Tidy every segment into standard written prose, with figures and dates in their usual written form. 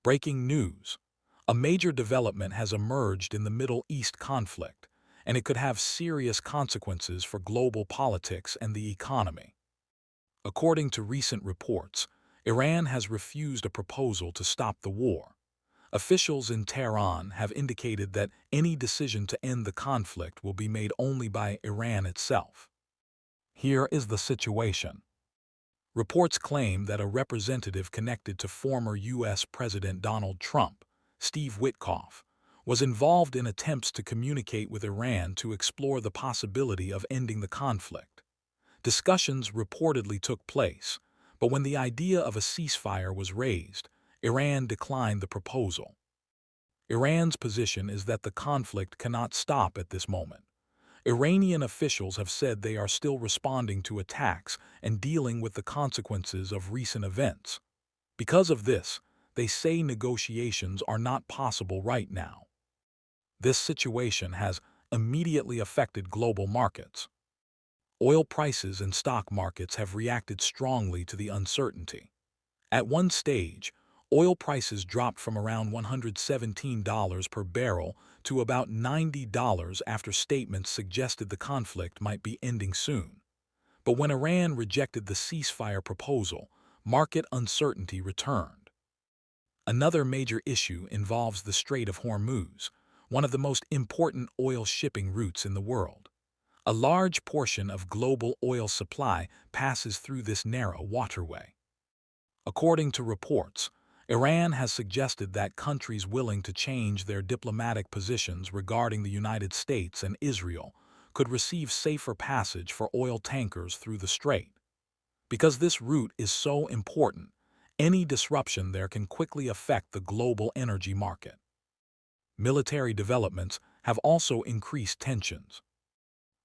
Breaking news. A major development has emerged in the Middle East conflict, and it could have serious consequences for global politics and the economy. According to recent reports, Iran has refused a proposal to stop the war. Officials in Tehran have indicated that any decision to end the conflict will be made only by Iran itself. Here is the situation. Reports claim that a representative connected to former U.S. President Donald Trump, Steve Witkoff, was involved in attempts to communicate with Iran to explore the possibility of ending the conflict. Discussions reportedly took place, but when the idea of a ceasefire was raised, Iran declined the proposal. Iran's position is that the conflict cannot stop at this moment. Iranian officials have said they are still responding to attacks and dealing with the consequences of recent events. Because of this, they say negotiations are not possible right now. This situation has immediately affected global markets. Oil prices and stock markets have reacted strongly to the uncertainty. At one stage, oil prices dropped from around $117 per barrel to about $90 after statements suggested the conflict might be ending soon. But when Iran rejected the ceasefire proposal, market uncertainty returned. Another major issue involves the Strait of Hormuz, one of the most important oil shipping routes in the world. A large portion of global oil supply passes through this narrow waterway. According to reports, Iran has suggested that countries willing to change their diplomatic positions regarding the United States and Israel could receive safer passage for oil tankers through the strait. Because this route is so important, any disruption there can quickly affect the global energy market. Military developments have also increased tensions.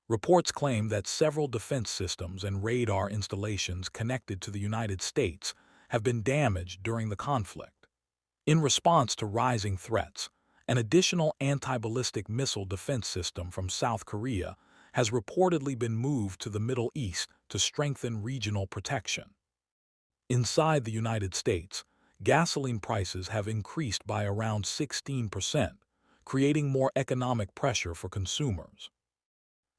Reports claim that several defense systems and radar installations connected to the United States have been damaged during the conflict. In response to rising threats, an additional anti-ballistic missile defense system from South Korea has reportedly been moved to the Middle East to strengthen regional protection. Inside the United States, gasoline prices have increased by around 16%, creating more economic pressure for consumers.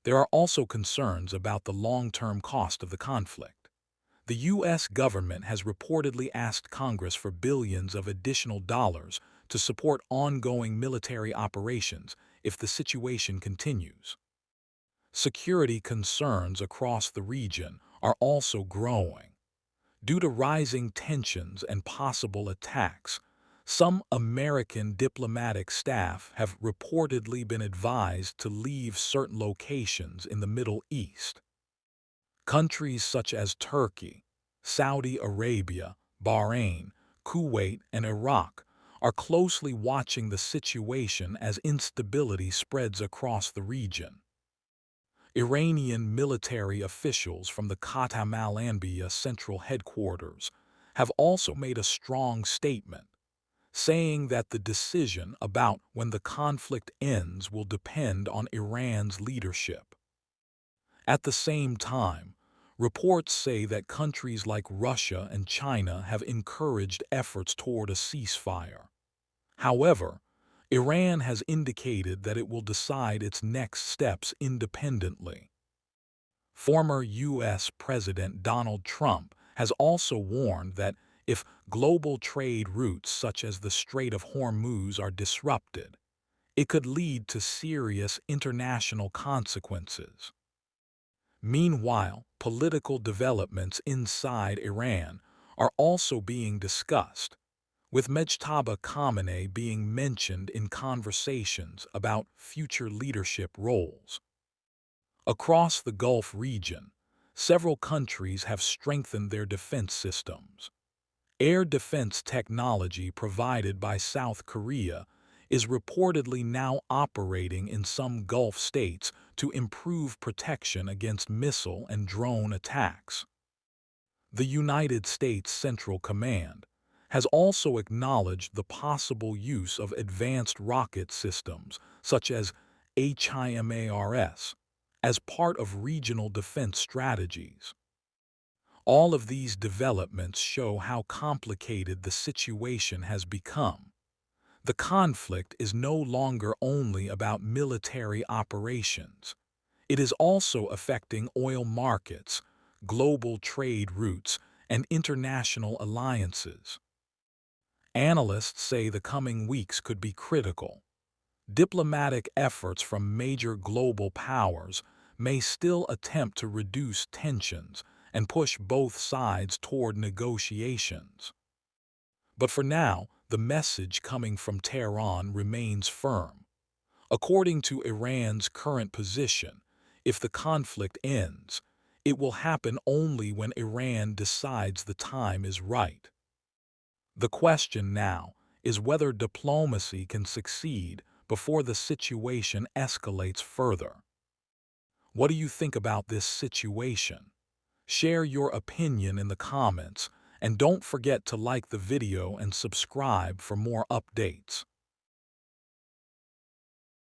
There are also concerns about the long-term cost of the conflict. The U.S. government has reportedly asked Congress for billions of additional dollars to support ongoing military operations if the situation continues. Security concerns across the region are also growing. Due to rising tensions and possible attacks, some American diplomatic staff have reportedly been advised to leave certain locations in the Middle East. Countries such as Turkey, Saudi Arabia, Bahrain, Kuwait, and Iraq are closely watching the situation as instability spreads across the region. Iranian military officials from the Khatam al-Anbiya Central Headquarters have also made a strong statement, saying that the decision about when the conflict ends will depend on Iran's leadership. At the same time, reports say that countries like Russia and China have encouraged efforts toward a ceasefire. However, Iran has indicated that it will decide its next steps independently. Former U.S. President Donald Trump has also warned that if global trade routes such as the Strait of Hormuz are disrupted, it could lead to serious international consequences. Meanwhile, political developments inside Iran are also being discussed, with Mojtaba Khamenei being mentioned in conversations about future leadership roles. Across the Gulf region, several countries have strengthened their defense systems. Air defense technology provided by South Korea is reportedly now operating in some Gulf states to improve protection against missile and drone attacks. The United States Central Command has also acknowledged the possible use of advanced rocket systems, such as HIMARS, as part of regional defense strategies. All of these developments show how complicated the situation has become. The conflict is no longer only about military operations. It is also affecting oil markets, global trade routes, and international alliances. Analysts say the coming weeks could be critical. Diplomatic efforts from major global powers may still attempt to reduce tensions and push both sides toward negotiations. But for now, the message coming from Tehran remains firm. According to Iran's current position, if the conflict ends, it will happen only when Iran decides the time is right. The question now is whether diplomacy can succeed before the situation escalates further. What do you think about this situation? Share your opinion in the comments, and don't forget to like the video and subscribe for more updates.